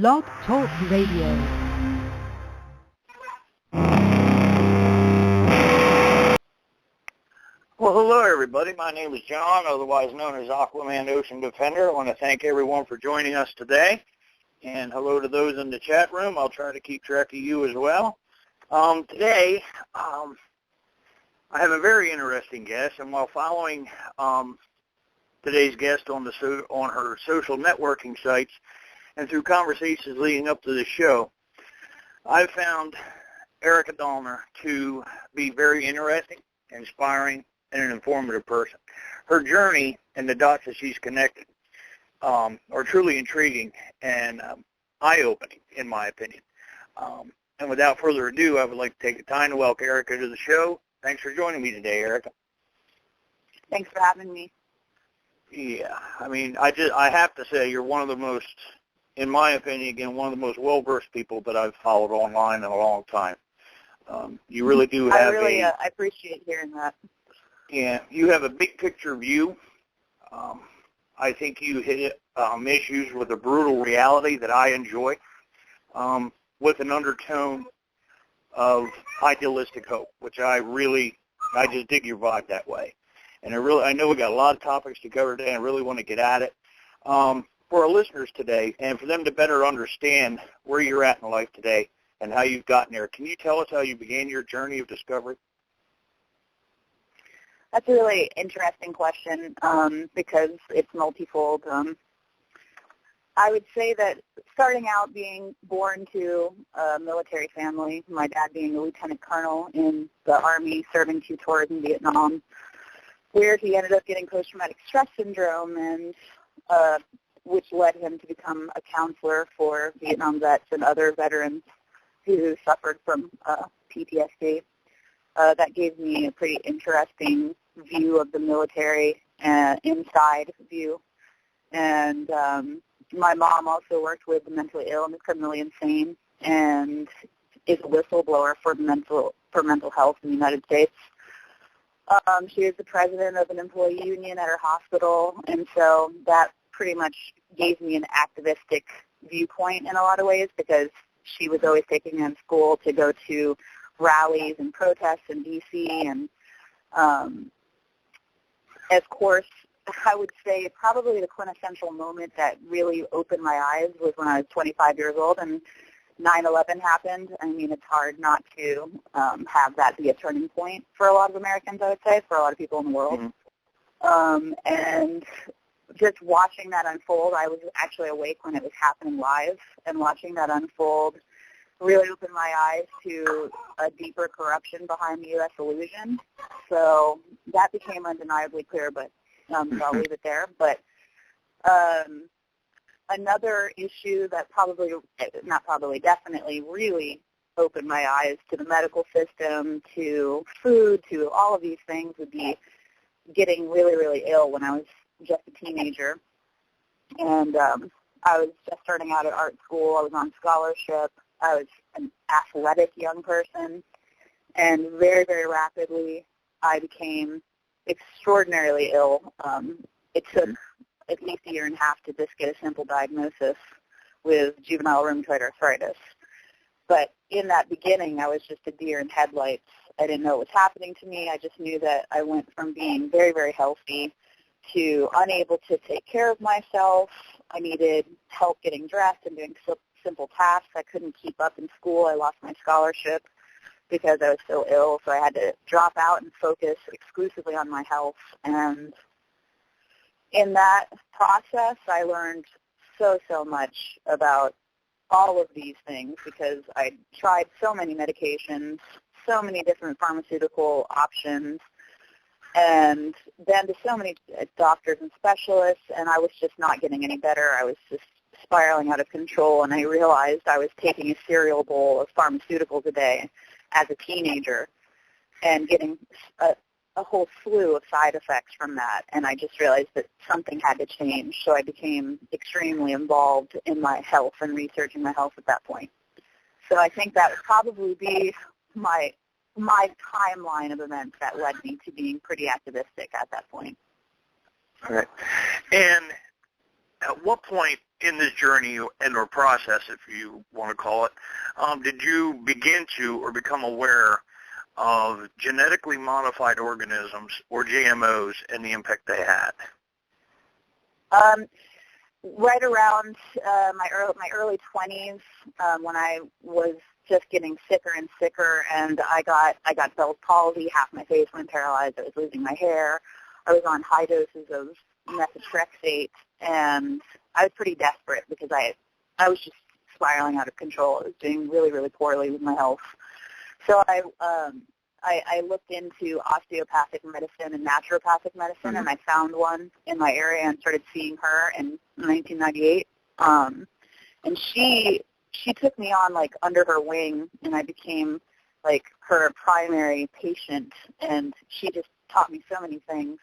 Blog Talk Radio. Well, hello, everybody. My name is John, otherwise known as Aquaman Ocean Defender. I want to thank everyone for joining us today. And hello to those in the chat room. I'll try to keep track of you as well. Today, I have a very interesting guest, and while following today's guest on her social networking sites and through conversations leading up to the show, I've found Airika Dollner to be very interesting, inspiring, and an informative person. Her journey and the dots that she's connected are truly intriguing and eye-opening, in my opinion. And without further ado, I would like to take the time to welcome Airika to the show. Thanks for joining me today, Airika. Thanks for having me. Yeah, I mean, I have to say you're one of the most, in my opinion, again, one of the most well-versed people that I've followed online in a long time. You really do have I appreciate hearing that. Yeah, you have a big picture view. I think you hit issues with a brutal reality that I enjoy, with an undertone of idealistic hope, which I just dig your vibe that way. And I know we got a lot of topics to cover today, and I really want to get at it. For our listeners today, and for them to better understand where you're at in life today and how you've gotten there, can you tell us how you began your journey of discovery? That's a really interesting question because it's multifold. I would say that starting out being born to a military family, my dad being a lieutenant colonel in the Army, serving 2 tours in Vietnam, where he ended up getting post-traumatic stress syndrome, and which led him to become a counselor for Vietnam vets and other veterans who suffered from PTSD. That gave me a pretty interesting view of the military, inside view. And my mom also worked with the mentally ill and the criminally insane, and is a whistleblower for mental health in the United States. She is the president of an employee union at her hospital, and so that pretty much gave me an activistic viewpoint in a lot of ways, because she was always taking me in school to go to rallies and protests in D.C. And, of course, I would say probably the quintessential moment that really opened my eyes was when I was 25 years old and 9/11 happened. I mean, it's hard not to have that be a turning point for a lot of Americans, I would say, for a lot of people in the world. Mm-hmm. And just watching that unfold, I was actually awake when it was happening live, and watching that unfold really opened my eyes to a deeper corruption behind the U.S. illusion. So that became undeniably clear, but so I'll leave it there. But another issue that definitely really opened my eyes to the medical system, to food, to all of these things would be getting really, really ill when I was just a teenager. And I was just starting out at art school. I was on scholarship. I was an athletic young person. And very, very rapidly, I became extraordinarily ill. It took at least a year and a half to just get a simple diagnosis with juvenile rheumatoid arthritis. But in that beginning, I was just a deer in headlights. I didn't know what was happening to me. I just knew that I went from being very, very healthy to unable to take care of myself. I needed help getting dressed and doing simple tasks. I couldn't keep up in school. I lost my scholarship because I was so ill, so I had to drop out and focus exclusively on my health. And in that process, I learned so much about all of these things, because I tried so many medications, so many different pharmaceutical options, and then to so many doctors and specialists, and I was just not getting any better. I was just spiraling out of control, and I realized I was taking a cereal bowl of pharmaceuticals a day as a teenager and getting a whole slew of side effects from that, and I just realized that something had to change, so I became extremely involved in my health and researching my health at that point. So I think that would probably be my timeline of events that led me to being pretty activistic at that point. All right. And at what point in this journey and or process, if you want to call it, did you begin to or become aware of genetically modified organisms or GMOs and the impact they had? Right around my early 20s, when I was just getting sicker and sicker, and I got Bell's palsy. Half my face went paralyzed. I was losing my hair. I was on high doses of methotrexate, and I was pretty desperate because I was just spiraling out of control. I was doing really, really poorly with my health. So I looked into osteopathic medicine and naturopathic medicine, and I found one in my area and started seeing her in 1998. And she took me on like under her wing, and I became like her primary patient, and she just taught me so many things.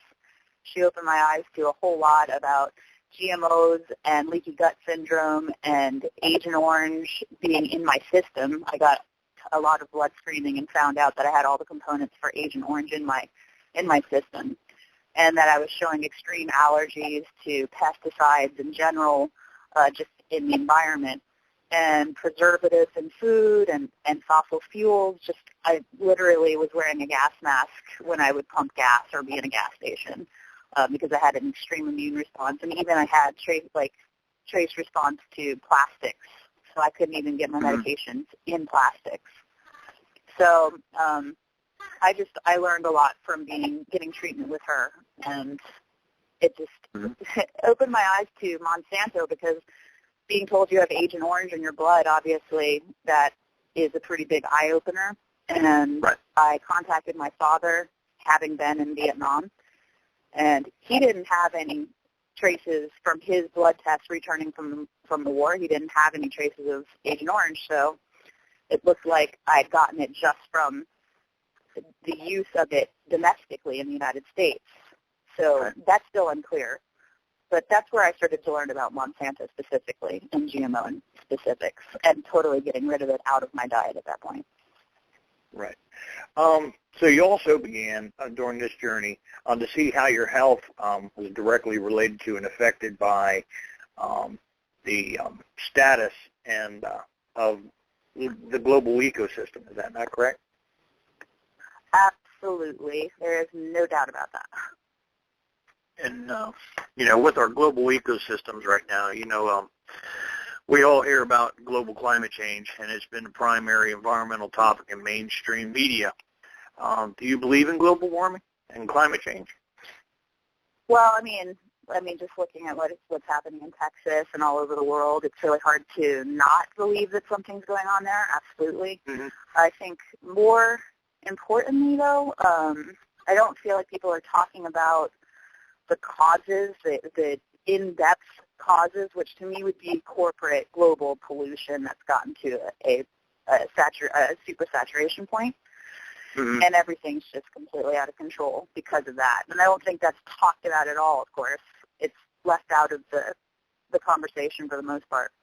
She opened my eyes to a whole lot about GMOs and leaky gut syndrome and Agent Orange being in my system. I got a lot of blood screening and found out that I had all the components for Agent Orange in my system, and that I was showing extreme allergies to pesticides in general, just in the environment, and preservatives in food and fossil fuels. Just I literally was wearing a gas mask when I would pump gas or be in a gas station because I had an extreme immune response, and even I had trace response to plastics. So I couldn't even get my medications in plastics. So I learned a lot from getting treatment with her, and it just opened my eyes to Monsanto, because being told you have Agent Orange in your blood, obviously that is a pretty big eye-opener. And I contacted my father, having been in Vietnam, and he didn't have any traces from his blood tests returning from the war. He didn't have any traces of Agent Orange, so it looked like I'd gotten it just from the use of it domestically in the United States. So that's still unclear. But that's where I started to learn about Monsanto specifically and GMO in specifics, and totally getting rid of it out of my diet at that point. Right. So you also began during this journey to see how your health was directly related to and affected by the status and of the global ecosystem. Is that not correct? Absolutely. There is no doubt about that. And, with our global ecosystems right now, we all hear about global climate change, and it's been a primary environmental topic in mainstream media. Do you believe in global warming and climate change? Well, I mean, just looking at what's happening in Texas and all over the world, it's really hard to not believe that something's going on there. Absolutely. Mm-hmm. I think more importantly, though, I don't feel like people are talking about the causes, the in-depth causes, which to me would be corporate global pollution that's gotten to a super saturation point. Mm-hmm. And everything's just completely out of control because of that. And I don't think that's talked about at all, of course. It's left out of the conversation for the most part.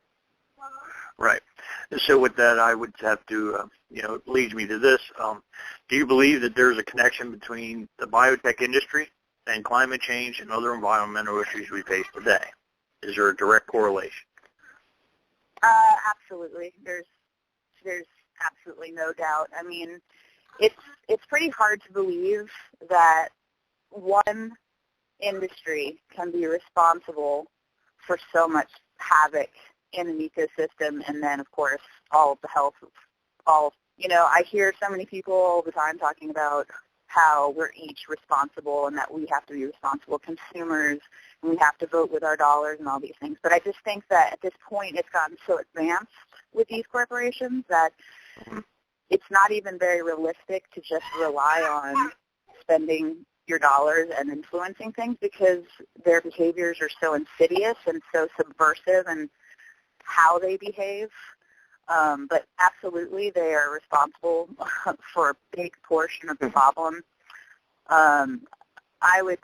Right. And so with that, I would have to, it leads me to this. Do you believe that there's a connection between the biotech industry and climate change and other environmental issues we face today? Is there a direct correlation? Absolutely. There's absolutely no doubt. I mean, it's pretty hard to believe that one industry can be responsible for so much havoc in an ecosystem, and then, of course, all of the health of all. I hear so many people all the time talking about how we're each responsible and that we have to be responsible consumers and we have to vote with our dollars and all these things. But I just think that at this point it's gotten so advanced with these corporations that it's not even very realistic to just rely on spending your dollars and influencing things, because their behaviors are so insidious and so subversive in how they behave. But absolutely, they are responsible for a big portion of the problem. I would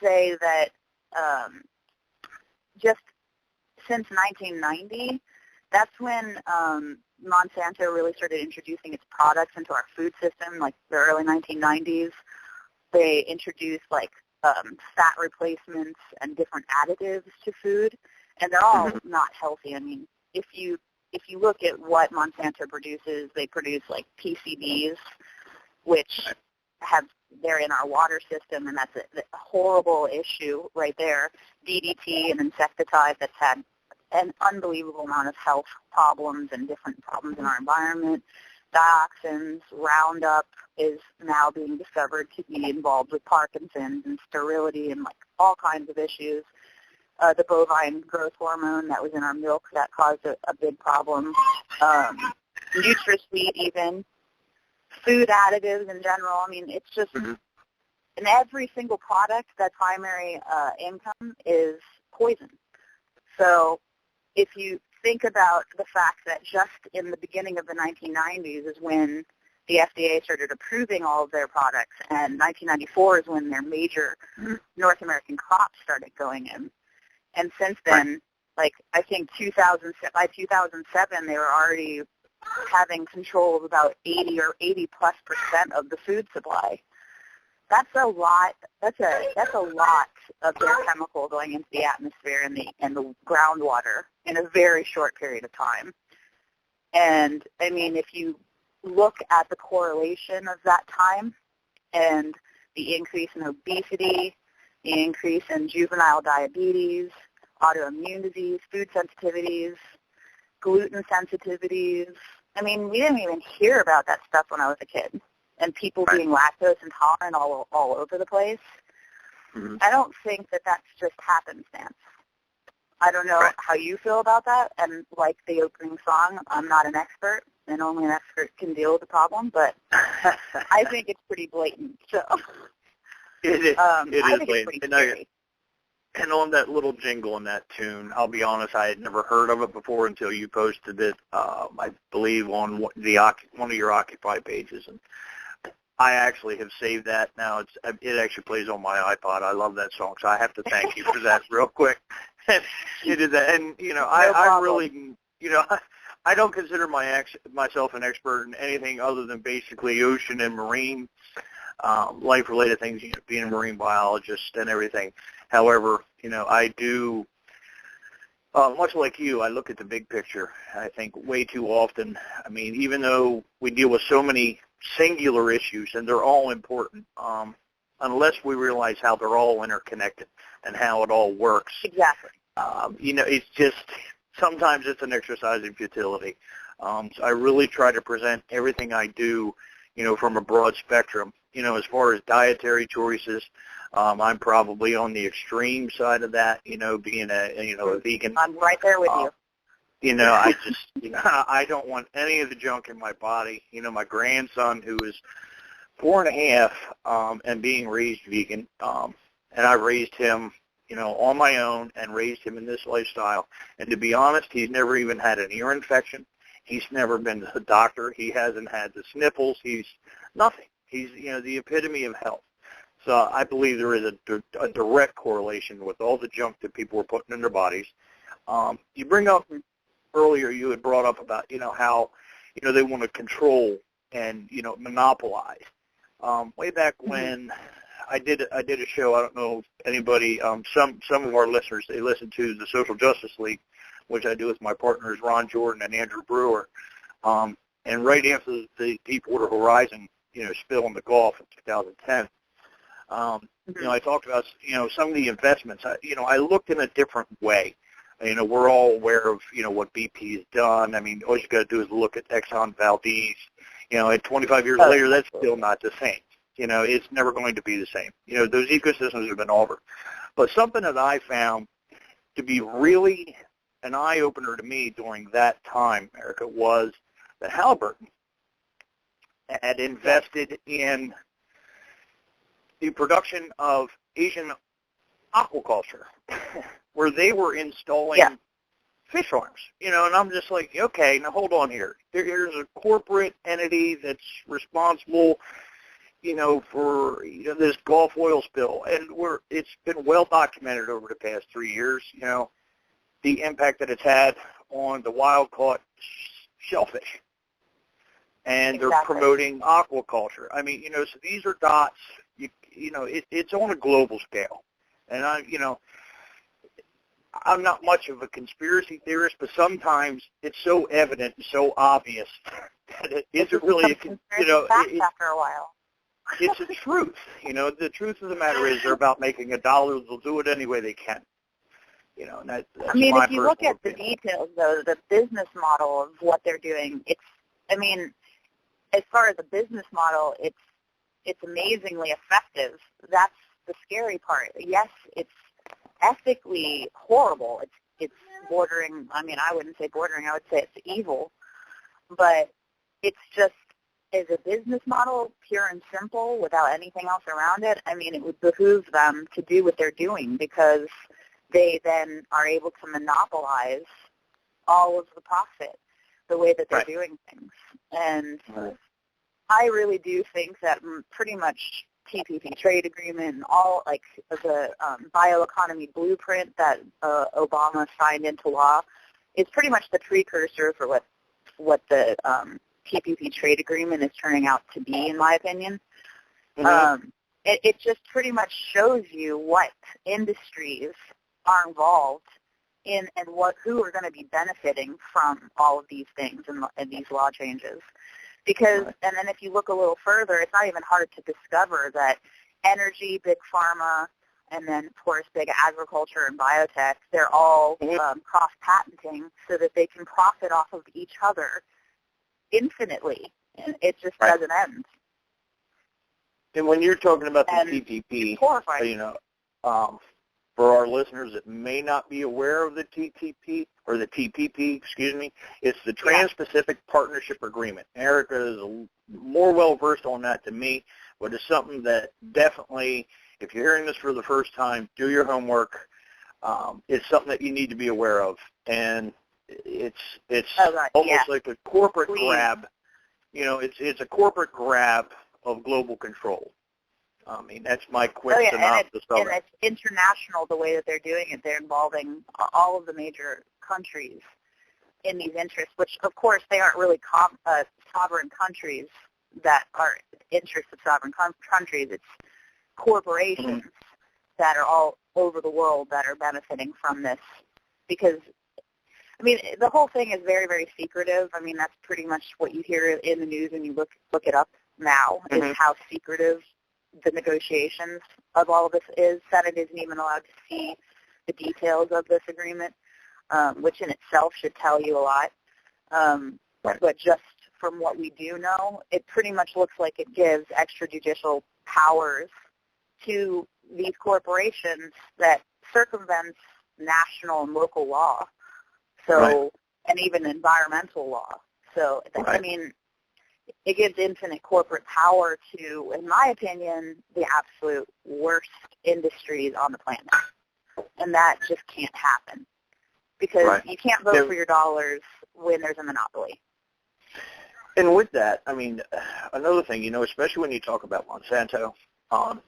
say that just since 1990, that's when Monsanto really started introducing its products into our food system, like the early 1990s. They introduced fat replacements and different additives to food, and they're all not healthy. I mean, if you look at what Monsanto produces, they produce like PCBs, which they're in our water system, and that's a horrible issue right there. DDT, an insecticide that's had an unbelievable amount of health problems and different problems in our environment. Dioxins, Roundup is now being discovered to be involved with Parkinson's and sterility and like all kinds of issues. The bovine growth hormone that was in our milk, that caused a big problem. NutraSweet even. Food additives in general. I mean, it's just in every single product, that primary income is poison. So if you think about the fact that just in the beginning of the 1990s is when the FDA started approving all of their products, and 1994 is when their major North American crops started going in. And since then, like I think by 2007, they were already having control of about 80 or 80+% of the food supply. That's a lot. That's a lot of their chemical going into the atmosphere and the groundwater in a very short period of time. And I mean, if you look at the correlation of that time and the increase in obesity, the increase in juvenile diabetes, autoimmune disease, food sensitivities, gluten sensitivities. I mean, we didn't even hear about that stuff when I was a kid. And people being lactose intolerant all over the place. I don't think that that's just happenstance. I don't know how you feel about that. And like the opening song, I'm not an expert, and only an expert can deal with the problem. But I think it's pretty blatant. So it is blatant. It's pretty scary. And on that little jingle in that tune, I'll be honest, I had never heard of it before until you posted it, I believe, on one of your Occupy pages. And I actually have saved that now. It actually plays on my iPod. I love that song, so I have to thank you for that real quick. You did that, and I really, I don't consider myself an expert in anything other than basically ocean and marine life-related things. Being a marine biologist and everything. However, I do. Much like you, I look at the big picture. I think way too often. I mean, even though we deal with so many singular issues, and they're all important, unless we realize how they're all interconnected and how it all works. Exactly. It's just, sometimes it's an exercise in futility. So I really try to present everything I do, from a broad spectrum. As far as dietary choices, I'm probably on the extreme side of that, being a vegan. I'm right there with you. I just, I don't want any of the junk in my body. My grandson, who is 4.5, and being raised vegan, and I raised him, on my own and raised him in this lifestyle. And to be honest, he's never even had an ear infection. He's never been to the doctor. He hasn't had the sniffles. He's nothing. He's, the epitome of health. So I believe there is a direct correlation with all the junk that people are putting in their bodies. You bring up earlier, you had brought up about, how, they want to control and, monopolize. Way back when I did a show, I don't know if anybody, some of our listeners, they listen to the Social Justice League, which I do with my partners Ron Jordan and Andrew Brewer. And right after the Deepwater Horizon, spill in the Gulf in 2010, I talked about, some of the investments. I looked in a different way. We're all aware of, what BP has done. I mean, all you got to do is look at Exxon Valdez. And 25 years later, that's still not the same. It's never going to be the same. Those ecosystems have been altered. But something that I found to be really an eye-opener to me during that time, Airika, was that Halliburton had invested in the production of Asian aquaculture, where they were installing fish farms, and I'm just like, okay, now hold on here. Here's a corporate entity that's responsible, for this Gulf oil spill, and it's been well documented over the past 3 years, the impact that it's had on the wild-caught shellfish. And they're promoting aquaculture. I mean, so these are dots. It's on a global scale, and I'm not much of a conspiracy theorist, but sometimes it's so evident and so obvious that it isn't really after a while. It's the truth. The truth of the matter is they're about making a dollar. They'll do it any way they can. And that's if you look at the details, though, the business model of what they're doing, as far as the business model, it's amazingly effective. That's the scary part. Yes, it's ethically horrible. It's bordering, I wouldn't say bordering, I would say it's evil. But it's just, as a business model, pure and simple, without anything else around it, it would behoove them to do what they're doing because they then are able to monopolize all of the profit the way that they're doing things. And I really do think that pretty much TPP trade agreement and all, like the bioeconomy blueprint that Obama signed into law is pretty much the precursor for what the TPP trade agreement is turning out to be, in my opinion. Mm-hmm. It just pretty much shows you what industries are involved in and who are going to be benefiting from all of these things and these law changes. Because, and then if you look a little further, it's not even hard to discover that energy, big pharma, and then, of course, big agriculture and biotech, they're all cross-patenting so that they can profit off of each other infinitely. It just doesn't end. And when you're talking about the TPP, for our listeners that may not be aware of the TPP, or the TPP, it's the Trans-Pacific Partnership Agreement. Airika is more well-versed on that than me, but it's something that definitely, if you're hearing this for the first time, do your homework. It's something that you need to be aware of. And it's almost like a corporate grab. It's a corporate grab of global control. That's my quick synopsis of it. And it's international the way that they're doing it. They're involving all of the major countries in these interests, which, of course, they aren't really sovereign countries that are interests of sovereign countries. It's corporations that are all over the world that are benefiting from this because, the whole thing is very, very secretive. That's pretty much what you hear in the news when you look it up now, is how secretive the negotiations of all of this is. Senate isn't even allowed to see the details of this agreement, which in itself should tell you a lot. But just from what we do know, it pretty much looks like it gives extrajudicial powers to these corporations that circumvents national and local law, and even environmental law. So, it gives infinite corporate power to, in my opinion, the absolute worst industries on the planet. And that just can't happen because you can't vote for your dollars when there's a monopoly. And with that, another thing, especially when you talk about Monsanto,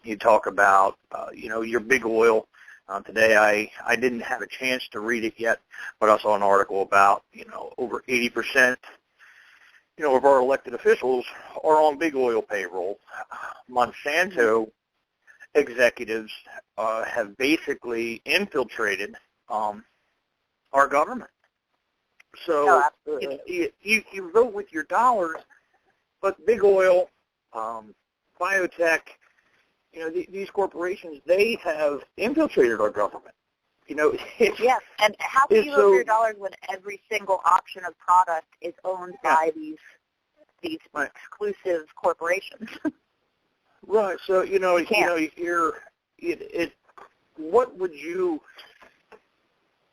you talk about, your big oil. Today I didn't have a chance to read it yet, but I saw an article about, over 80%, of our elected officials are on big oil payroll. Monsanto executives have basically infiltrated our government. So you vote with your dollars, but big oil, biotech, these corporations, they have infiltrated our government. Yes, and how can you vote for your dollars when every single option of product is owned by these exclusive corporations? Right. So what would you,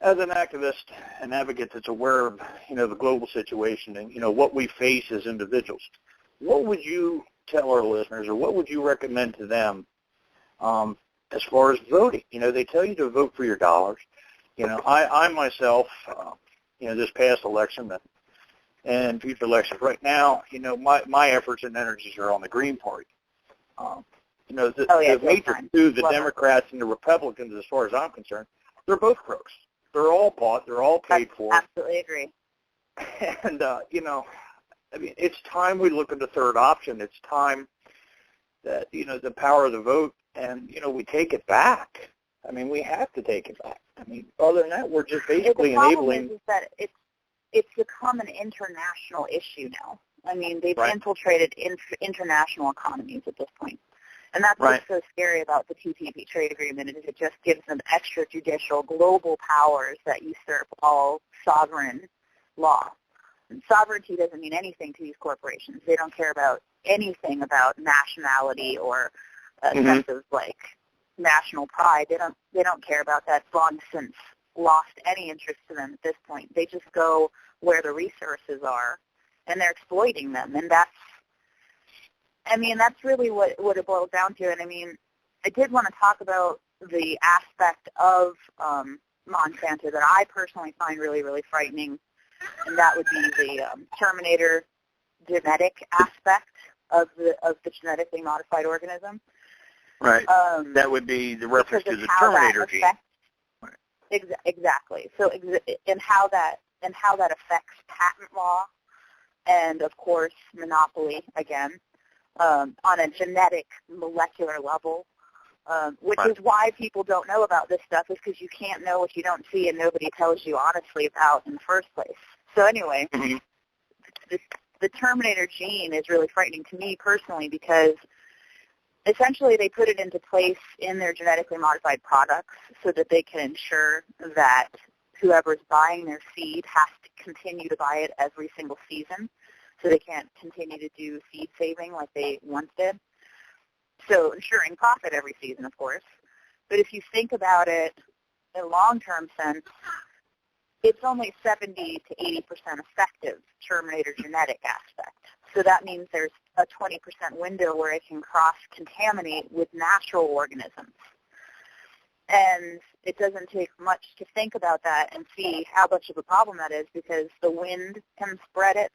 as an activist and advocate that's aware of the global situation and what we face as individuals, what would you tell our listeners, or what would you recommend to them as far as voting? They tell you to vote for your dollars. I myself, this past election and future elections right now, my efforts and energies are on the Green Party. The major two, the Democrats and the Republicans, as far as I'm concerned, they're both crooks. They're all bought. They're all paid for. Absolutely agree. And, it's time we look at the third option. It's time that, the power of the vote, and, we take it back. We have to take it back. I mean, other than that, we're just The basically problem enabling. is that it's become an international issue now. I mean, they've Right. infiltrated international economies at this point. And that's Right. what's so scary about the TPP trade agreement, is it just gives them extrajudicial global powers that usurp all sovereign law. And sovereignty doesn't mean anything to these corporations. They don't care about anything about nationality or a sense of like national pride. They don't care about that. Long since lost any interest to them at this point. They just go where the resources are, and they're exploiting them. And that's really what it boils down to. And I mean, I did want to talk about the aspect of Monsanto that I personally find really, really frightening, and that would be the Terminator genetic aspect of the genetically modified organism. Right. That would be the reference to the Terminator gene. Exactly. So, and how that affects patent law, and of course monopoly again, on a genetic molecular level, which is why people don't know about this stuff, is because you can't know what you don't see, and nobody tells you honestly about in the first place. So anyway, the Terminator gene is really frightening to me personally, because essentially they put it into place in their genetically modified products so that they can ensure that whoever's buying their seed has to continue to buy it every single season, so they can't continue to do seed saving like they once did. So ensuring profit every season, of course. But if you think about it in a long-term sense, it's only 70 to 80% effective Terminator genetic aspect. So that means there's a 20% window where it can cross-contaminate with natural organisms. And it doesn't take much to think about that and see how much of a problem that is, because the wind can spread it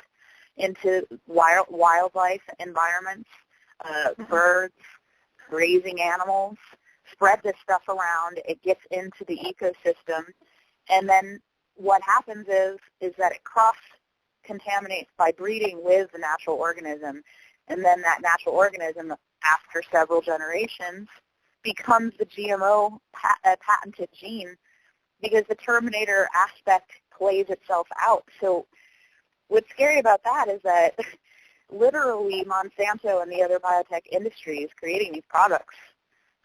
into wildlife environments, birds, grazing animals, spread this stuff around. It gets into the ecosystem, and then what happens is that it cross-contaminates by breeding with the natural organism, and then that natural organism, after several generations, becomes the GMO patented gene, because the Terminator aspect plays itself out. So what's scary about that is that literally Monsanto and the other biotech industries creating these products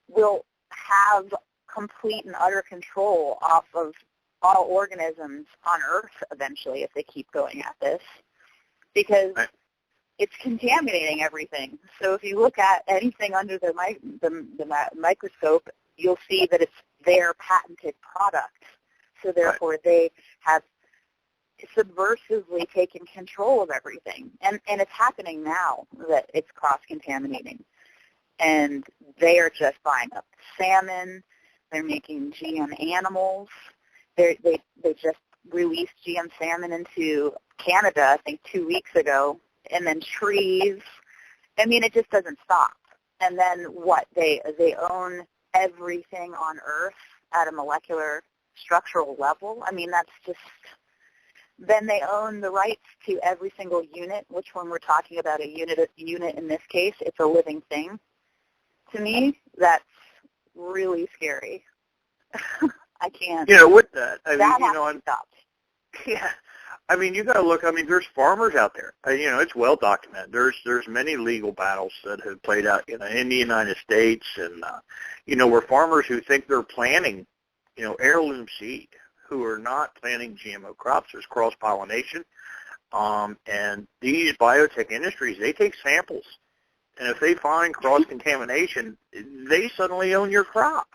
will have complete and utter control off of all organisms on Earth eventually if they keep going at this, because it's contaminating everything. So if you look at anything under the microscope, you'll see that it's their patented product. So therefore they have subversively taken control of everything. And it's happening now that it's cross-contaminating. And they are just buying up salmon. They're making GM animals. They just released GM salmon into Canada, I think 2 weeks ago, and then trees. I mean, it just doesn't stop. And then what? They own everything on Earth at a molecular structural level. I mean, that's just, then they own the rights to every single unit, which when we're talking about a unit in this case, it's a living thing. To me, that's really scary. I can't. You know, with that, I mean, that you has know, to stop. yeah. I mean, you got to look. I mean, there's farmers out there. You know, it's well documented. There's many legal battles that have played out, you know, in the United States, and you know, where farmers who think they're planting, you know, heirloom seed, who are not planting GMO crops. There's cross-pollination, and these biotech industries, they take samples, and if they find cross-contamination, they suddenly own your crop.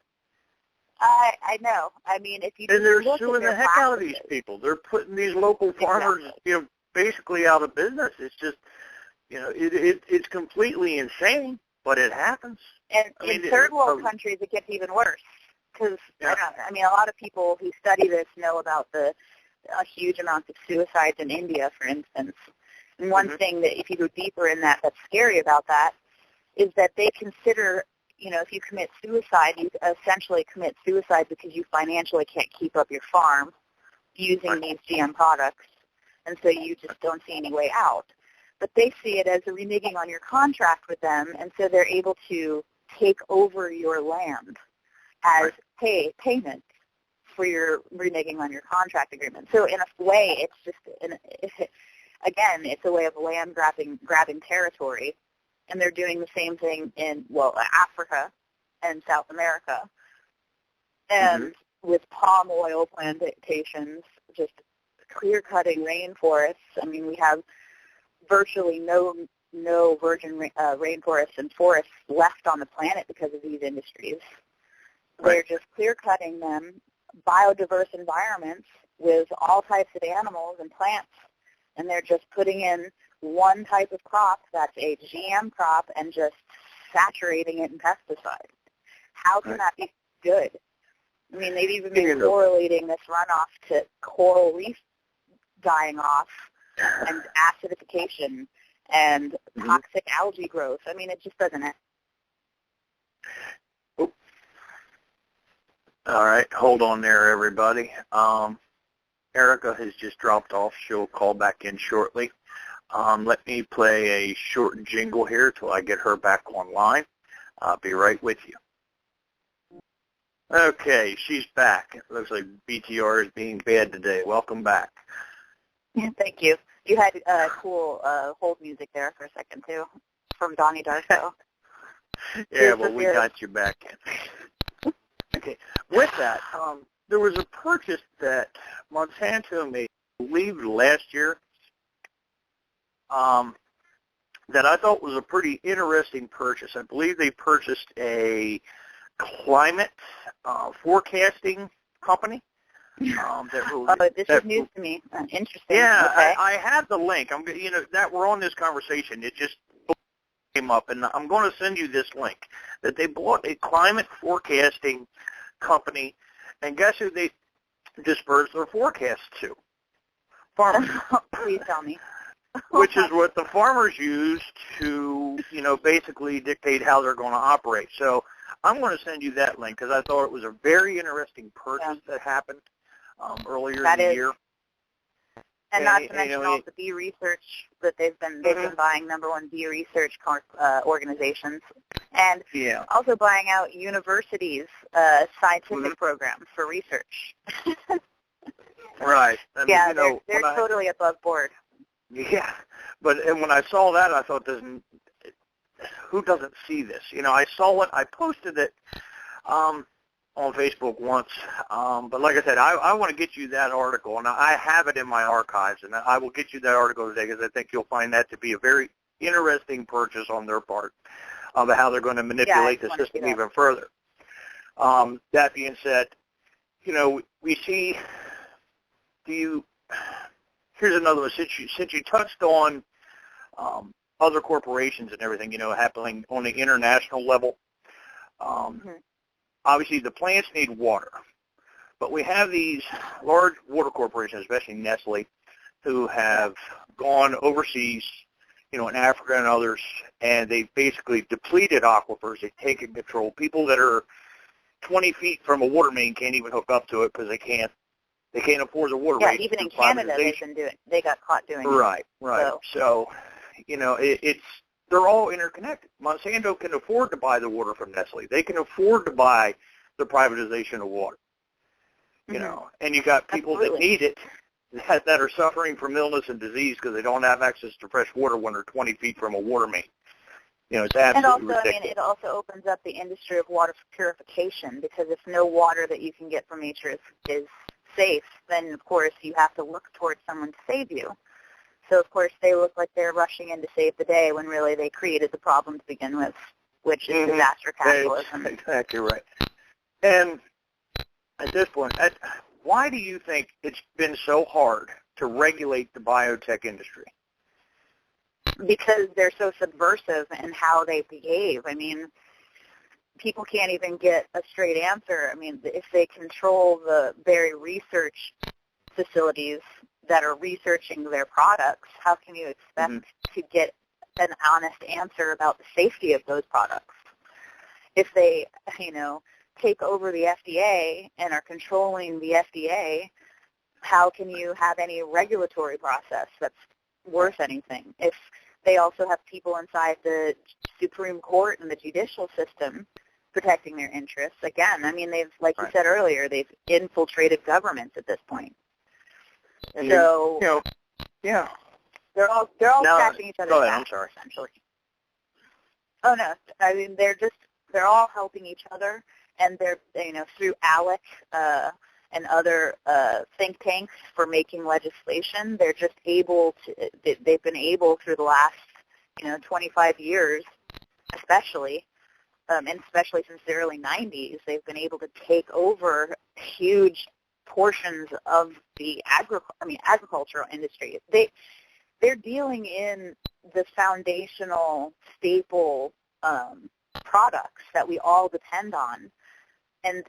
I know. I mean, if you and they're look suing at the heck out of these people. They're putting these local farmers, you know, basically out of business. It's just, you know, it's completely insane, but it happens. And in third world countries, it gets even worse, because I mean, a lot of people who study this know about the huge amounts of suicides in India, for instance. And one thing that, if you go deeper in that, that's scary about that, is that they consider, you know, if you commit suicide, you essentially commit suicide because you financially can't keep up your farm using these GM products, and so you just don't see any way out. But they see it as a reneging on your contract with them, and so they're able to take over your land as payment for your reneging on your contract agreement. So in a way, it's just, again, it's a way of land grabbing territory, and they're doing the same thing in, well, Africa and South America. And with palm oil plantations, just clear-cutting rainforests. I mean, we have virtually no virgin rainforests and forests left on the planet because of these industries. They're just clear-cutting them, biodiverse environments with all types of animals and plants, and they're just putting in one type of crop that's a GM crop and just saturating it in pesticides. How can that be good? I mean, they've even been correlating this runoff to coral reef dying off and acidification and toxic algae growth. I mean, it just doesn't end. All right, hold on there, everybody. Airika has just dropped off. She'll call back in shortly. Let me play a short jingle here till I get her back online. I'll be right with you. Okay, she's back. It looks like BTR is being bad today. Welcome back. Yeah, thank you. You had cool hold music there for a second, too, from Donnie Darko. Yeah, well, we got you back in. Okay, with that, there was a purchase that Monsanto made, I believe, last year that I thought was a pretty interesting purchase. I believe they purchased a climate forecasting company. This is news to me. Interesting. Yeah, okay. I have the link. That we're on this conversation. It just came up, and I'm going to send you this link. That they bought a climate forecasting company, and guess who they dispersed their forecasts to? Farmers. Please tell me. Which is what the farmers use to, basically dictate how they're going to operate. So I'm going to send you that link because I thought it was a very interesting purchase that happened earlier in the year. And not to mention all the bee research that they've been buying, number one bee research organizations, and also buying out universities' scientific programs for research. Right. They're totally above board. Yeah, and when I saw that, I thought, who doesn't see this? I saw it. I posted it on Facebook once, but like I said, I want to get you that article, and I have it in my archives, and I will get you that article today because I think you'll find that to be a very interesting purchase on their part of how they're going to manipulate the system even further. That being said, we see. Here's another one. Since you touched on other corporations and everything, happening on the international level, obviously the plants need water. But we have these large water corporations, especially Nestle, who have gone overseas, in Africa and others, and they've basically depleted aquifers. They've taken control. People that are 20 feet from a water main can't even hook up to it because they can't afford the water rates. Yeah, even in Canada, they got caught doing it. Right. So they're all interconnected. Monsanto can afford to buy the water from Nestle. They can afford to buy the privatization of water. And you got people that need it that are suffering from illness and disease because they don't have access to fresh water when they're 20 feet from a water main. It's absolutely ridiculous. It also opens up the industry of water purification because if no water that you can get from nature is safe, then of course you have to look towards someone to save you. So of course they look like they're rushing in to save the day when really they created the problem to begin with, which is disaster capitalism. That's exactly right. And at this point, why do you think it's been so hard to regulate the biotech industry? Because they're so subversive in how they behave. I mean, people can't even get a straight answer. I mean, if they control the very research facilities that are researching their products, how can you expect to get an honest answer about the safety of those products? If they, take over the FDA and are controlling the FDA, how can you have any regulatory process that's worth anything? If they also have people inside the Supreme Court and the judicial system protecting their interests. Again, I mean, they've, like you said earlier, they've infiltrated governments at this point. And so, yeah. They're all scratching each other's back, essentially. Oh, no. I mean, they're all helping each other, and they're, through ALEC and other think tanks for making legislation, they're just able to, they've been able through the last, 25 years, especially, and especially since the early 90s, they've been able to take over huge portions of the agricultural industry. They're dealing in the foundational staple products that we all depend on, and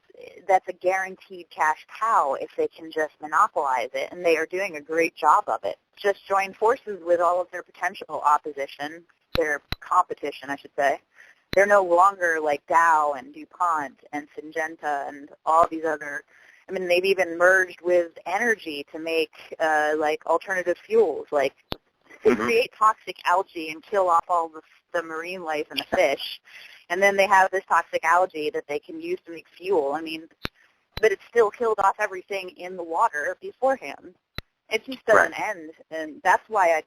that's a guaranteed cash cow if they can just monopolize it, and they are doing a great job of it. Just join forces with all of their potential opposition, their competition, I should say. They're no longer like Dow and DuPont and Syngenta and all these other, they've even merged with energy to make alternative fuels, like they create toxic algae and kill off all the marine life and the fish, and then they have this toxic algae that they can use to make fuel. But it still killed off everything in the water beforehand. It just doesn't end, and that's why I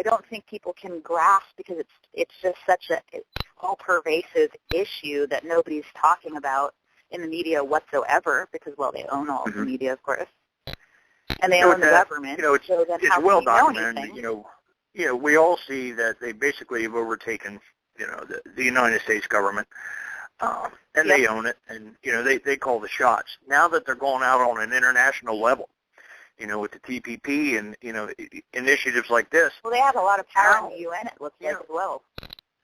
don't think people can grasp, because it's just such a all-pervasive issue that nobody's talking about in the media whatsoever, because, well, they own all the media, of course. And they own the government. It's well documented. We all see that they basically have overtaken, the United States government, and they own it, and they call the shots. Now that they're going out on an international level, with the TPP and initiatives like this. Well, they have a lot of power in the UN. It looks like as well.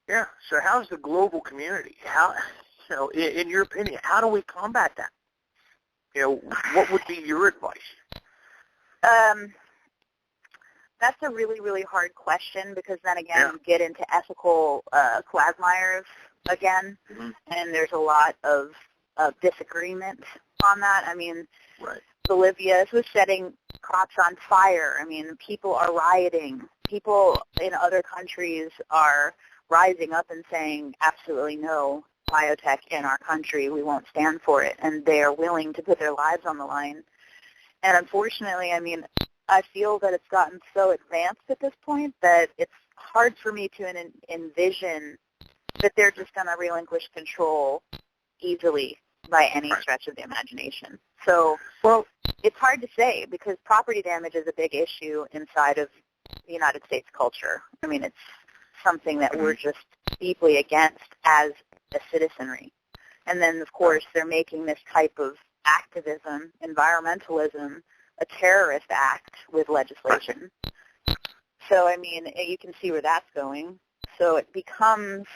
Yeah. So how's the global community? How, in your opinion, how do we combat that? What would be your advice? That's a really, really hard question, because then again you get into ethical quagmires again, and there's a lot of disagreement on that. Bolivia was setting crops on fire. People are rioting. People in other countries are rising up and saying, absolutely no biotech in our country. We won't stand for it. And they are willing to put their lives on the line. And unfortunately, I feel that it's gotten so advanced at this point that it's hard for me to envision that they're just going to relinquish control easily by any stretch of the imagination. So, it's hard to say, because property damage is a big issue inside of the United States culture. It's something that we're just deeply against as a citizenry. And then, of course, they're making this type of activism, environmentalism, a terrorist act with legislation. So, you can see where that's going. So it becomes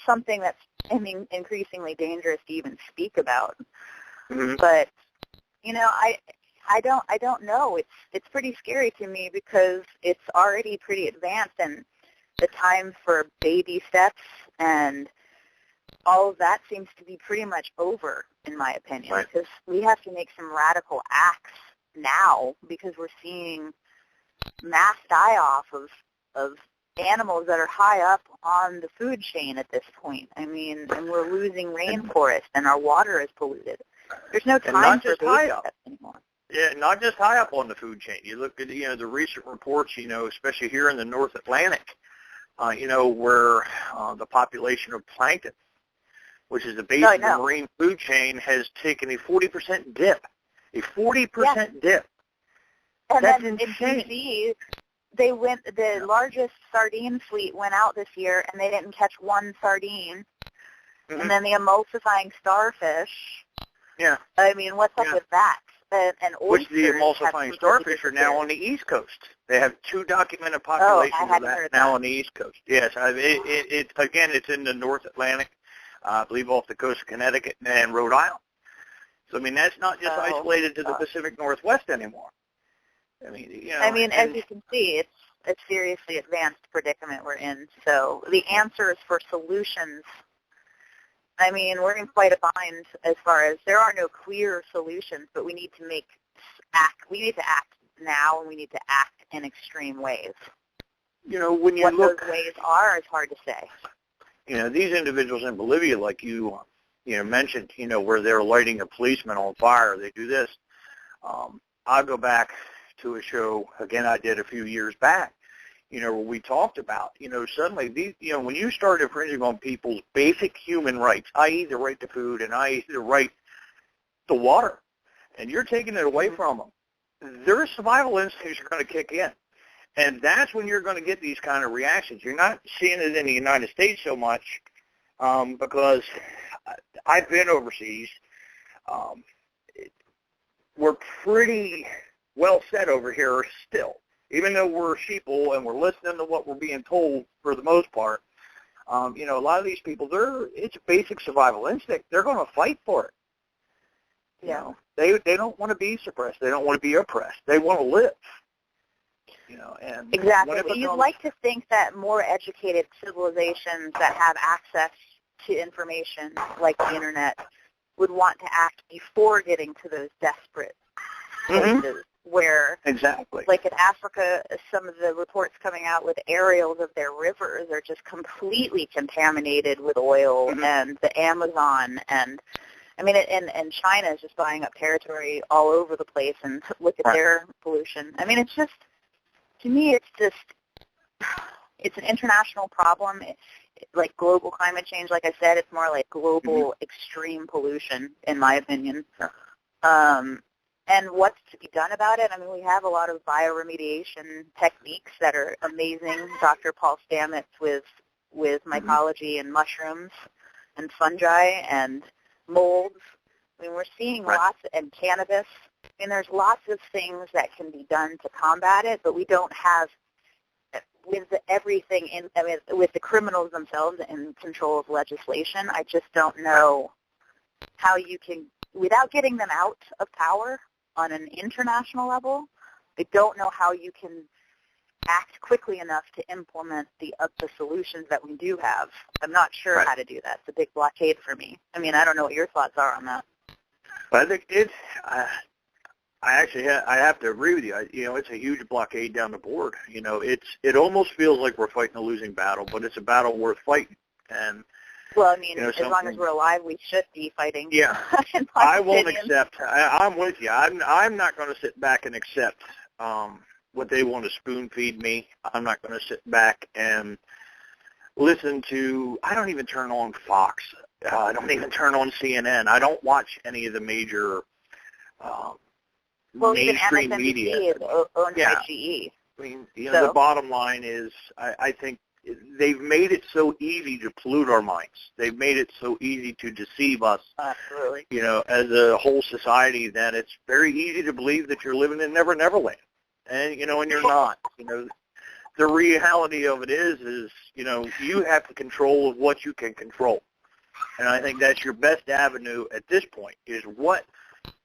something that's increasingly dangerous to even speak about. But, I don't know. It's pretty scary to me, because it's already pretty advanced, and the time for baby steps and all of that seems to be pretty much over, in my opinion, because we have to make some radical acts now, because we're seeing mass die-off of animals that are high up on the food chain at this point. And we're losing rainforest, and our water is polluted. There's no time for baby steps anymore. Yeah, not just high up on the food chain. You look at, the recent reports, especially here in the North Atlantic, where the population of plankton, which is the base of the marine food chain, has taken a 40% dip. A 40% dip. And That's then insane. in BC, the largest sardine fleet went out this year, and they didn't catch one sardine. And then the emulsifying starfish. Yeah. What's up with that? And which the emulsifying starfish are now on the East Coast. They have 2 documented populations of that now on the East Coast. Yes, it's in the North Atlantic, I believe off the coast of Connecticut and Rhode Island. So, that's not just isolated to the Pacific Northwest anymore. As you can see, it's a seriously advanced predicament we're in. So the answers for solutions, we're in quite a bind as far as there are no clear solutions, but we need to act now, and we need to act in extreme ways. When you what those ways are is hard to say. These individuals in Bolivia, like you mentioned, where they're lighting a policeman on fire. They do this. I'll go back to a show, again, I did a few years back, where we talked about, suddenly these, when you start infringing on people's basic human rights, i.e. the right to food and i.e. the right to water, and you're taking it away from them, their survival instincts are going to kick in. And that's when you're going to get these kind of reactions. You're not seeing it in the United States so much because I've been overseas. We're pretty well set over here still, even though we're sheeple and we're listening to what we're being told for the most part. A lot of these people, it's a basic survival instinct. They're going to fight for it. They don't want to be suppressed. They don't want to be oppressed. They want to live. And exactly. You'd like to think that more educated civilizations that have access to information like the internet would want to act before getting to those desperate places where, exactly, like in Africa, some of the reports coming out with aerials of their rivers are just completely contaminated with oil, and the Amazon, and China is just buying up territory all over the place, and look at their pollution. It's just, to me, it's an international problem. Like global climate change, like I said, it's more like global extreme pollution, in my opinion. And what's to be done about it? We have a lot of bioremediation techniques that are amazing. Dr. Paul Stamets with mycology and mushrooms and fungi and molds. We're seeing lots, and cannabis. There's lots of things that can be done to combat it, but we don't have, with everything with the criminals themselves in control of legislation, I just don't know how you can, without getting them out of power on an international level, I don't know how you can act quickly enough to implement the solutions that we do have. I'm not sure how to do that. It's a big blockade for me. I don't know what your thoughts are on that. I think I have to agree with you. It's a huge blockade down the board. It almost feels like we're fighting a losing battle, but it's a battle worth fighting. And well, as long as we're alive, we should be fighting. Yeah, I won't accept. I'm with you. I'm not going to sit back and accept what they want to spoon feed me. I'm not going to sit back and listen to. I don't even turn on Fox. I don't even turn on CNN. I don't watch any of the major mainstream even media. MSNBC is owned by GE. The bottom line is, I think they've made it so easy to pollute our minds. They've made it so easy to deceive us. Absolutely. As a whole society, that it's very easy to believe that you're living in Never Never Land, and and you're not. The reality of it is you have the control of what you can control. And I think that's your best avenue at this point, is what.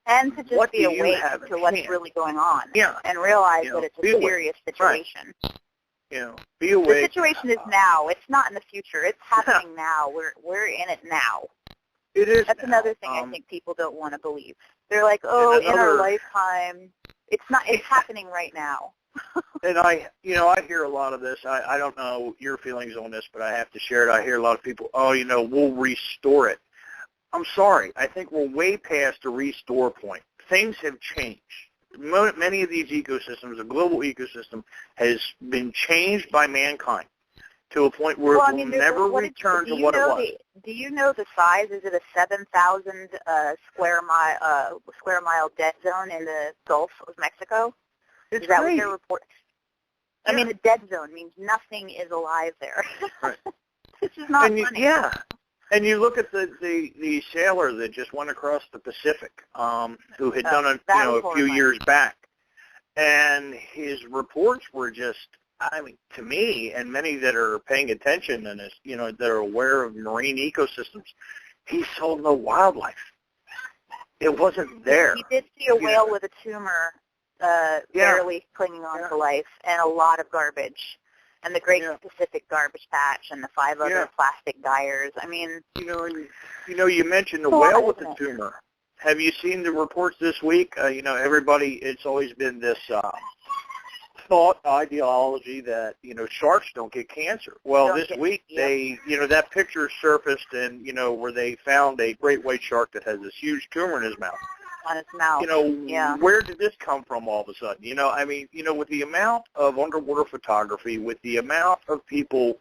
And to just be awake to what's really going on. And realize that it's a serious situation. Be awake. The situation is now. It's not in the future. It's happening now. We're in it now. It is. That's another thing I think people don't want to believe. They're like, in our lifetime. It's not. It's happening right now. And I hear a lot of this. I don't know your feelings on this, but I have to share it. I hear a lot of people, we'll restore it. I'm sorry. I think we're way past the restore point. Things have changed. Many of these ecosystems, the global ecosystem, has been changed by mankind to a point where it will never return to what it was. Do you know the size? Is it a 7,000 square mile dead zone in the Gulf of Mexico? Is that what they're reporting? A dead zone means nothing is alive there. Right. This is not funny. Yeah. And you look at the sailor that just went across the Pacific, who had done it, a few years back, and his reports were just, to me, and many that are paying attention and that are aware of marine ecosystems, he saw no wildlife. It wasn't there. He did see a whale with a tumor, barely clinging on to life, and a lot of garbage. And the Great Pacific Garbage Patch and the 5 other plastic gyres. You mentioned the whale with the tumor. Have you seen the reports this week? Everybody, it's always been this thought ideology that, sharks don't get cancer. Well, this week they, that picture surfaced and, where they found a great white shark that has this huge tumor in his mouth. On its mouth. Where did this come from all of a sudden? With the amount of underwater photography, with the amount of people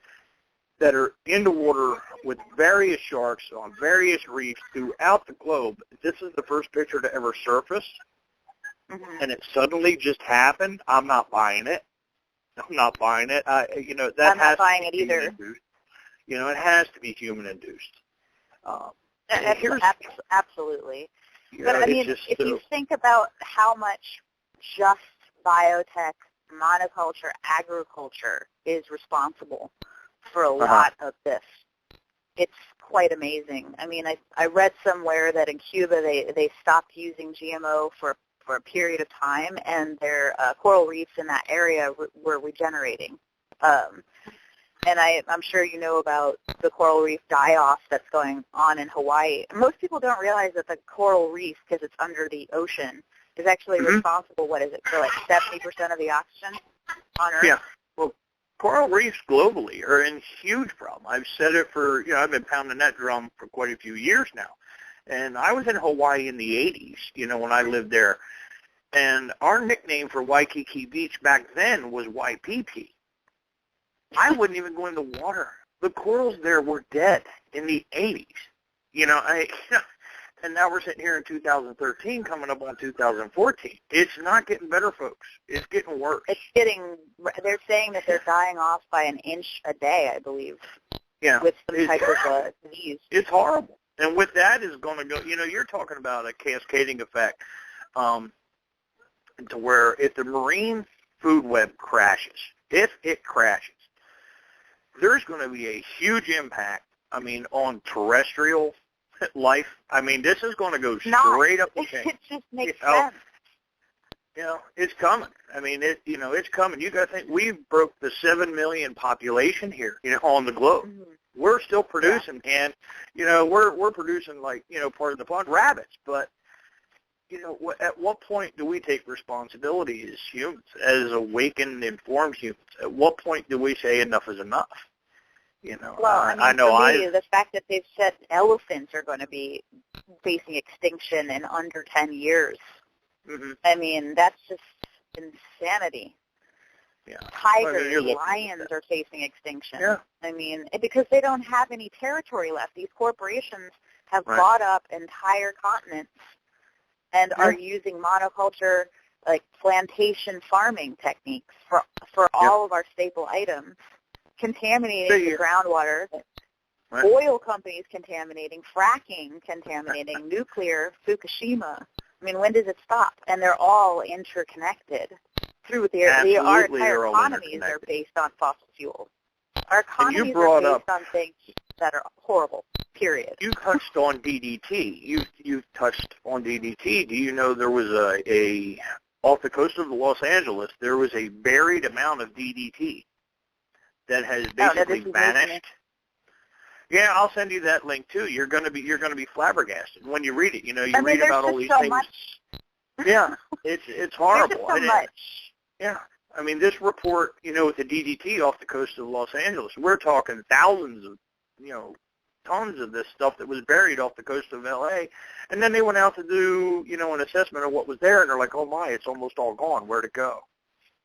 that are in the water with various sharks on various reefs throughout the globe, this is the first picture to ever surface, and it suddenly just happened. I'm not buying it. I'm not buying it. I'm not buying it either. Induced. It has to be human-induced. Absolutely. But, if you think about how much just biotech, monoculture, agriculture is responsible for a lot of this, it's quite amazing. I read somewhere that in Cuba they stopped using GMO for a period of time, and their coral reefs in that area were regenerating. And I'm sure you know about the coral reef die-off that's going on in Hawaii. Most people don't realize that the coral reef, because it's under the ocean, is actually responsible, for like 70% of the oxygen on Earth? Yeah. Well, coral reefs globally are in huge problem. I've said it for, I've been pounding that drum for quite a few years now. And I was in Hawaii in the 80s, when I lived there. And our nickname for Waikiki Beach back then was YPP. I wouldn't even go in the water. The corals there were dead in the 80s. And now we're sitting here in 2013, coming up on 2014. It's not getting better, folks. It's getting worse. They're saying that they're dying off by an inch a day, I believe. Yeah. With some type of disease. It's horrible. And with that is going to go, you're talking about a cascading effect to where if the marine food web crashes, if it crashes, there's going to be a huge impact, on terrestrial life. This is going to go straight up the chain. It just makes sense. It's coming. It's coming. You got to think, we broke the 7 million population here, on the globe. Mm-hmm. We're still producing, and, we're producing, like, part of the pond, rabbits. But, at what point do we take responsibility as humans, as awakened, informed humans? At what point do we say enough is enough? I know the fact that they've said elephants are going to be facing extinction in under 10 years. Mm-hmm. That's just insanity. Yeah. Tigers, lions are facing extinction. Yeah. Because they don't have any territory left. These corporations have bought up entire continents and are using monoculture, like plantation farming techniques for all of our staple items, contaminating the groundwater, oil companies contaminating, fracking contaminating, nuclear, Fukushima. When does it stop? And they're all interconnected. Our entire economies are based on fossil fuels. Our economies are based on things that are horrible, period. You touched on DDT. You touched on DDT. Do you know there was a off the coast of Los Angeles, there was a buried amount of DDT that has basically vanished. Yeah, I'll send you that link too. You're gonna be flabbergasted when you read it. You read about all these things. Much. Yeah, it's horrible. There's just so much. Yeah, this report, with the DDT off the coast of Los Angeles, we're talking thousands of, tons of this stuff that was buried off the coast of L.A. And then they went out to do, an assessment of what was there, and they're like, oh my, it's almost all gone. Where'd it go?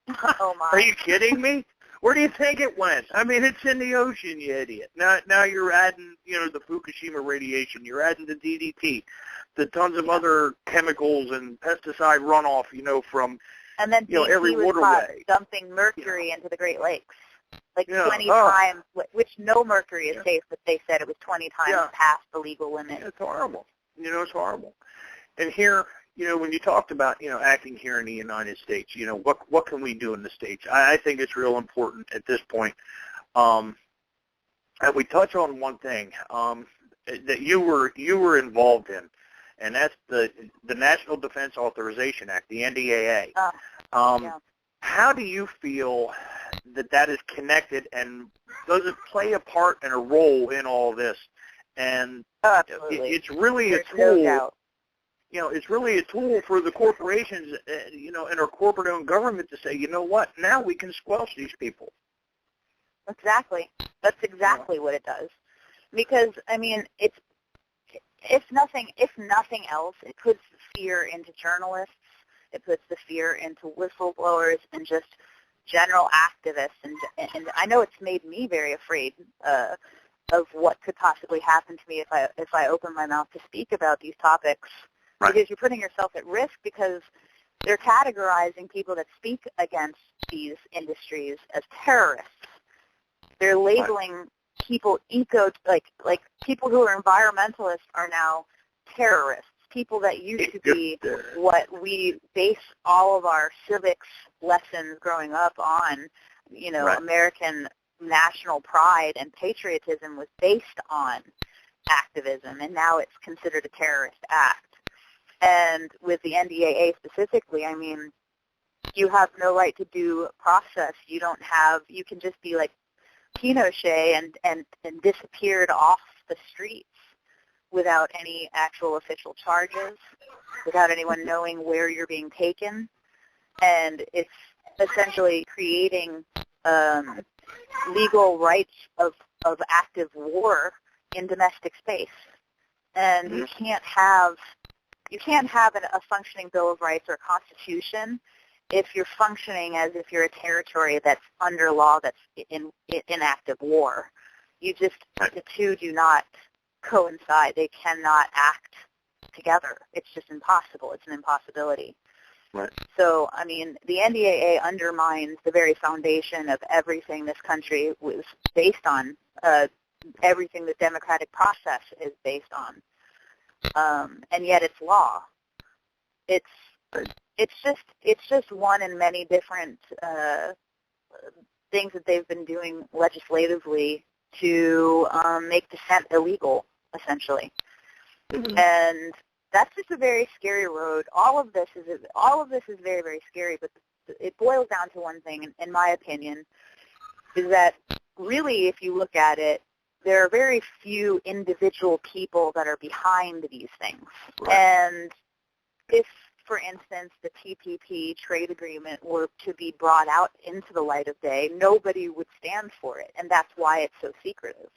Oh my! Are you kidding me? Where do you think it went? It's in the ocean, you idiot. Now you're adding, the Fukushima radiation. You're adding the DDT, the tons of other chemicals and pesticide runoff, from and then every waterway. Dumping mercury into the Great Lakes, like 20 times, which no mercury is safe, but they said it was 20 times past the legal limit. It's horrible. It's horrible. And here, when you talked about, acting here in the United States, what can we do in the States? I think it's real important at this point that we touch on one thing that you were involved in, and that's the National Defense Authorization Act, the NDAA. How do you feel that is connected, and does it play a part and a role in all this? And absolutely. It's really There's a tool. No doubt. it's really a tool for the corporations, and our corporate-owned government to say, you know what, now we can squelch these people. Exactly. That's exactly what it does. Because, I mean, if nothing else, it puts fear into journalists. It puts the fear into whistleblowers and just general activists. And I know it's made me very afraid of what could possibly happen to me if I open my mouth to speak about these topics. Right. Because you're putting yourself at risk, because they're categorizing people that speak against these industries as terrorists. They're labeling people like people who are environmentalists are now terrorists. People that used to be what we base all of our civics lessons growing up on, right. American national pride and patriotism was based on activism, and now it's considered a terrorist act. And with the NDAA specifically, I mean, you have no right to due process. You can just be like Pinochet and disappeared off the streets without any actual official charges, without anyone knowing where you're being taken. And it's essentially creating legal rights of active war in domestic space. And you can't have a functioning Bill of Rights or Constitution if you're functioning as if you're a territory that's under law, that's in active war. The two do not coincide. They cannot act together. It's just impossible. It's an impossibility. Right. So, I mean, the NDAA undermines the very foundation of everything this country was based on, everything the democratic process is based on. And yet it's law. It's just one in many different things that they've been doing legislatively to make dissent illegal, essentially. Mm-hmm. And that's just a very scary road. All of this is very, very scary. But it boils down to one thing, in my opinion, is that really, if you look at it, there are very few individual people that are behind these things. Right. And if, for instance, the TPP trade agreement were to be brought out into the light of day, nobody would stand for it, and that's why it's so secretive.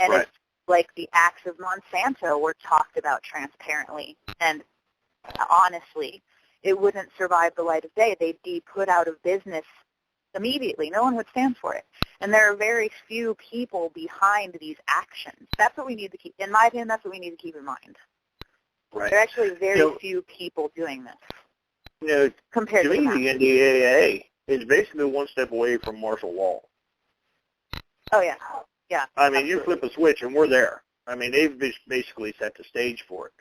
And right. It's like the acts of Monsanto were talked about transparently, and honestly, it wouldn't survive the light of day. They'd be put out of business immediately. No one would stand for it. And there are very few people behind these actions. That's what we need to keep, in my opinion, that's what we need to keep in mind. Right. There are actually very few people doing this. Compared to me, the NDAA is basically one step away from martial law. Oh, yeah. Yeah. I mean, you flip a switch and we're there. I mean, they've basically set the stage for it.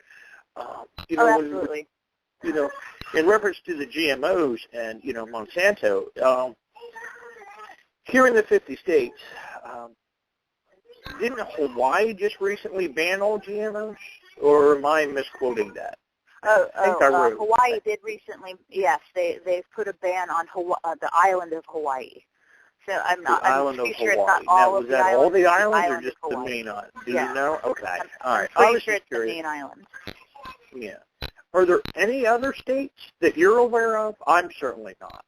Absolutely. In reference to the GMOs and, Monsanto, here in the 50 states, didn't Hawaii just recently ban all GMOs? Or am I misquoting that? Hawaii did recently. Yes, they've put a ban on the island of Hawaii. So I'm pretty sure it's not all of the islands. All the islands or just the main island? Do you know? Okay. All right. I'm pretty sure it's the main island. Yeah. Are there any other states that you're aware of? I'm certainly not.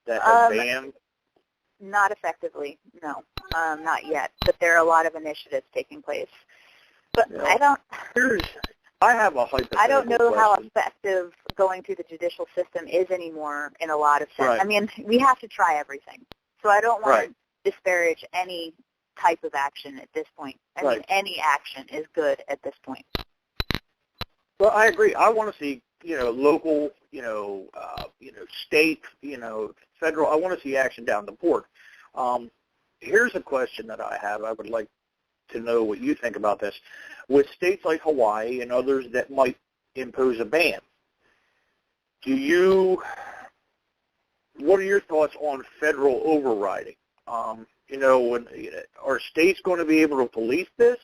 That have banned? Not effectively, no. Not yet. But there are a lot of initiatives taking place. But I have a hypothetical I don't know how question. effective going through the judicial system is anymore in a lot of sense. Right. I mean, we have to try everything. So I don't want to disparage any type of action at this point. I mean, any action is good at this point. Well, I agree. I want to see, local, state, federal. I want to see action down the board. Here's a question that I have. I would like to know what you think about this. With states like Hawaii and others that might impose a ban, what are your thoughts on federal overriding? Are states going to be able to police this?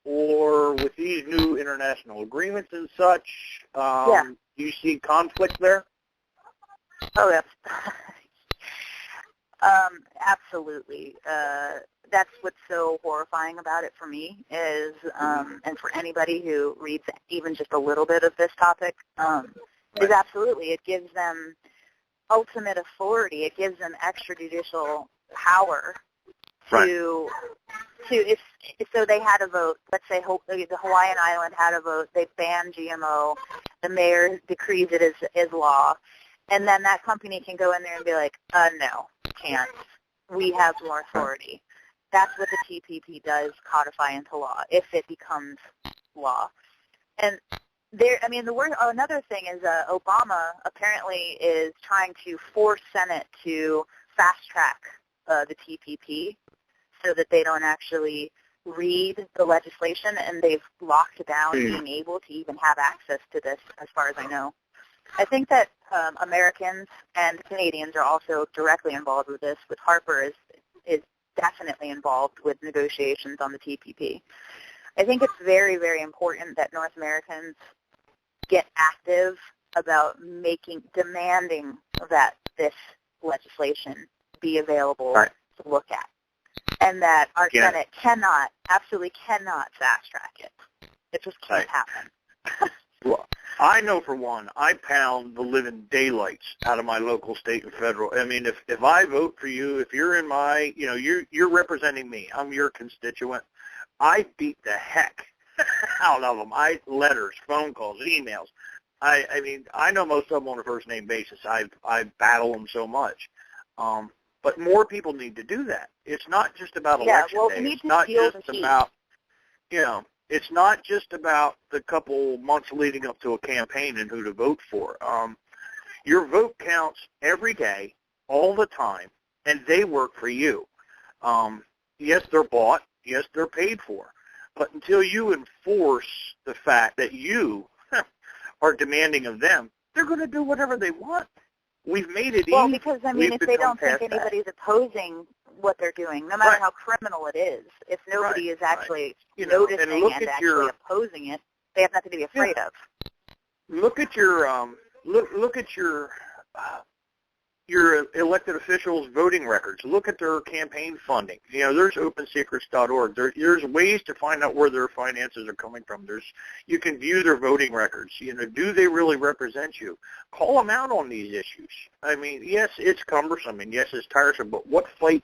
Or with these new international agreements and such, do you see conflict there? Oh, yes. Absolutely. that's what's so horrifying about it for me is, and for anybody who reads even just a little bit of this topic, is absolutely it gives them ultimate authority. It gives them extrajudicial power to if so they had a vote. Let's say the Hawaiian Island had a vote. They banned GMO. The mayor decrees it as law, and then that company can go in there and be like, no, can't. We have more authority. That's what the TPP does, codify into law, if it becomes law. And another thing is Obama apparently is trying to force Senate to fast-track the TPP so that they don't actually read the legislation, and they've locked down being able to even have access to this, as far as I know. I think that Americans and Canadians are also directly involved with this, with Harper is definitely involved with negotiations on the TPP. I think it's very, very important that North Americans get active about demanding that this legislation be available to look at, and that our Senate absolutely cannot fast-track it. It just can't happen. Well, I know for one, I pound the living daylights out of my local, state, and federal. I mean, if I vote for you, if you're in my, you're representing me, I'm your constituent, I beat the heck out of them. Letters, phone calls, emails. I mean, I know most of them on a first-name basis. I battle them so much. But more people need to do that. It's not just about election day. It's not just about, it's not just about the couple months leading up to a campaign and who to vote for. Your vote counts every day, all the time, and they work for you. Yes, they're bought. Yes, they're paid for. But until you enforce the fact that you are demanding of them, they're going to do whatever they want. We've made it easy. Well, because, if they don't think anybody's opposing what they're doing, no matter how criminal it is, if nobody is actually noticing and actually opposing it, they have nothing to be afraid of. Look at your look at your elected officials' voting records. Look at their campaign funding. There's OpenSecrets.org. There's ways to find out where their finances are coming from. You can view their voting records. Do they really represent you? Call them out on these issues. I mean, yes, it's cumbersome, and yes, it's tiresome, but what fight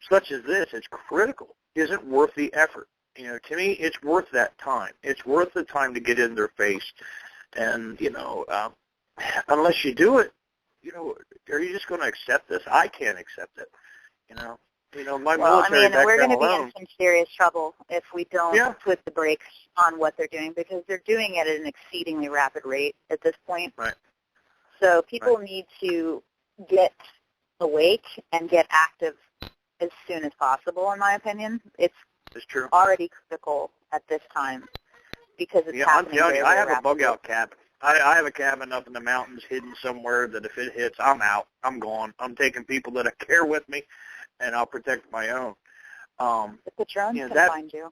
such as this is critical isn't worth the effort. To me, it's worth that time. It's worth the time to get in their face, and unless you do it, are you just going to accept this? I can't accept it. My military background we're going to be alone. in some serious trouble if we don't put the brakes on what they're doing, because they're doing it at an exceedingly rapid rate at this point. Right. So people need to get awake and get active as soon as possible, in my opinion. It's true. Already critical at this time because it's happening I'm telling you, I have rapidly. a bug-out cabin. I have a cabin up in the mountains hidden somewhere that if it hits, I'm out. I'm gone. I'm taking people that I care with me, and I'll protect my own. The drones can find you.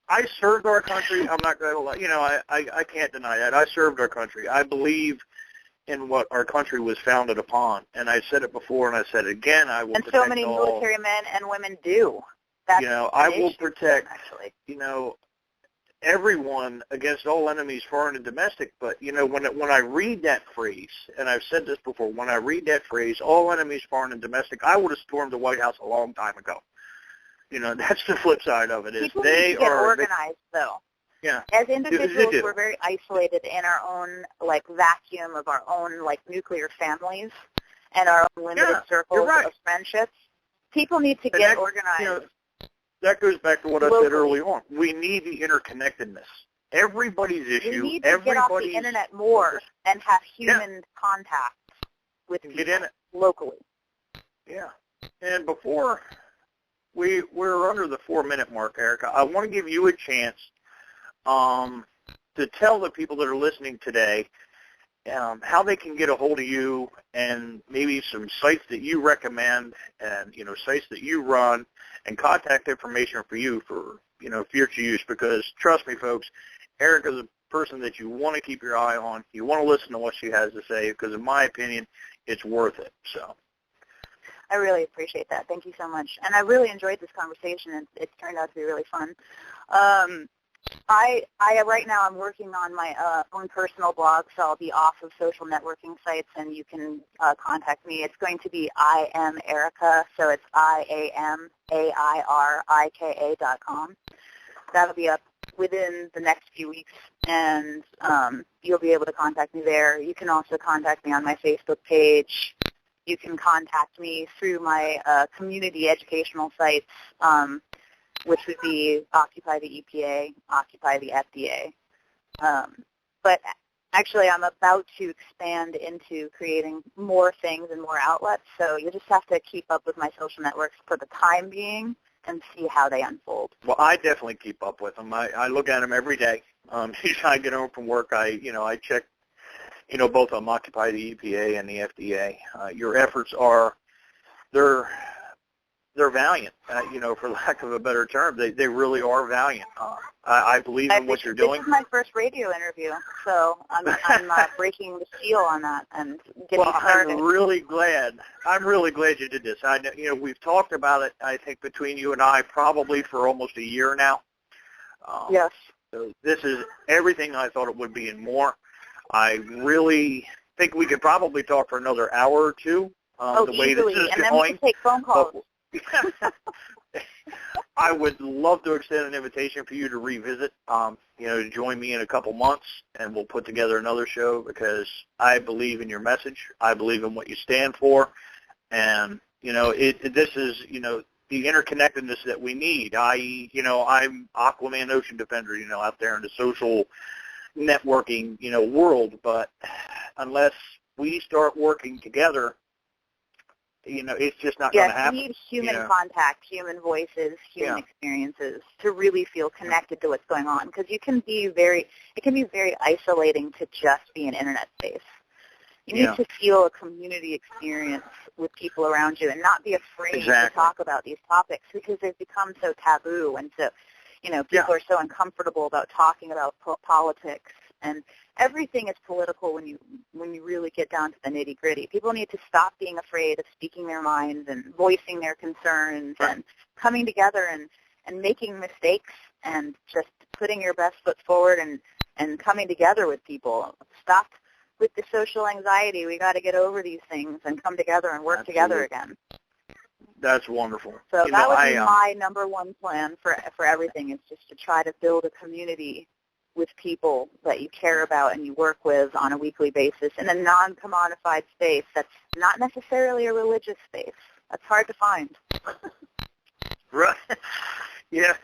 I served our country. I'm not going to lie. I can't deny that. I served our country. I believe in what our country was founded upon, and I said it before, and I said it again. I will. And protect so many all, military men and women do. That's I will protect. Actually. Everyone against all enemies, foreign and domestic. But when I read that phrase, and I've said this before, when I read that phrase, all enemies, foreign and domestic, I would have stormed the White House a long time ago. That's the flip side of it. Is people they need to get are organized, though. Yeah. As individuals, we're very isolated in our own vacuum of our own nuclear families and our own limited circles of friendships. People need to get organized. That goes back to what I said early on. We need the interconnectedness. Everybody's issue. We need to get off the internet more and have human contact with people get in it locally. Yeah. And before we're under the 4-minute mark, Airika, I want to give you a chance to tell the people that are listening today how they can get a hold of you and maybe some sites that you recommend and, sites that you run and contact information for you for, future use. Because trust me, folks, Airika's a person that you want to keep your eye on. You want to listen to what she has to say because, in my opinion, it's worth it. So I really appreciate that. Thank you so much. And I really enjoyed this conversation. It's turned out to be really fun. I right now I'm working on my own personal blog, so I'll be off of social networking sites, and you can contact me. It's going to be I am Airika, so it's IAMAIRIKA.com. That'll be up within the next few weeks, and you'll be able to contact me there. You can also contact me on my Facebook page. You can contact me through my community educational sites, which would be Occupy the EPA, Occupy the FDA. But actually, I'm about to expand into creating more things and more outlets, so you just have to keep up with my social networks for the time being and see how they unfold. Well, I definitely keep up with them. I look at them every day. Each time I get home from work, I check, both on Occupy the EPA and the FDA. Your efforts are, they're valiant, for lack of a better term. They really are valiant. I believe in what you're doing. This is my first radio interview, so I'm breaking the seal on that and getting started. I'm really glad you did this. I know, we've talked about it, I think, between you and I probably for almost a year now. Yes. So this is everything I thought it would be and more. I really think we could probably talk for another hour or two. The way easily. This is and going. then we can take phone calls. I would love to extend an invitation for you to revisit, to join me in a couple months, and we'll put together another show because I believe in your message. I believe in what you stand for, and this is the interconnectedness that we need. I.e., I'm Aquaman Ocean Defender, out there in the social networking, world, but unless we start working together, it's just not going to happen. You need human contact, human voices, human experiences to really feel connected to what's going on. Because it can be very isolating to just be an internet space. You need to feel a community experience with people around you and not be afraid to talk about these topics because they've become so taboo and so, people are so uncomfortable about talking about politics. And everything is political when you really get down to the nitty-gritty. People need to stop being afraid of speaking their minds and voicing their concerns and coming together and making mistakes and just putting your best foot forward and coming together with people. Stop with the social anxiety. We got to get over these things and come together and work together again. That's wonderful. So that would be my number one plan for everything, is just to try to build a community with people that you care about and you work with on a weekly basis in a non-commodified space that's not necessarily a religious space. That's hard to find. Right. Yeah.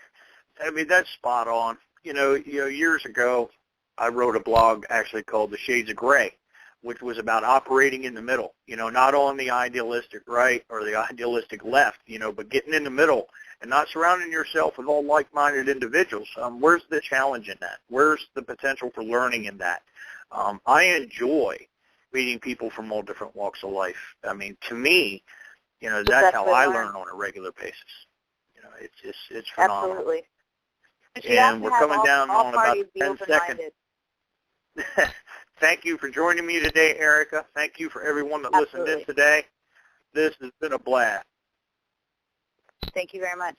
I mean, that's spot on. Years ago, I wrote a blog actually called The Shades of Gray, which was about operating in the middle, not on the idealistic right or the idealistic left, but getting in the middle and not surrounding yourself with all like-minded individuals. Where's the challenge in that? Where's the potential for learning in that? I enjoy meeting people from all different walks of life. I mean, to me, that's how I learn on a regular basis. It's phenomenal. Absolutely. And we're coming down on about 10 seconds. Thank you for joining me today, Airika. Thank you for everyone that listened in today. This has been a blast. Thank you very much.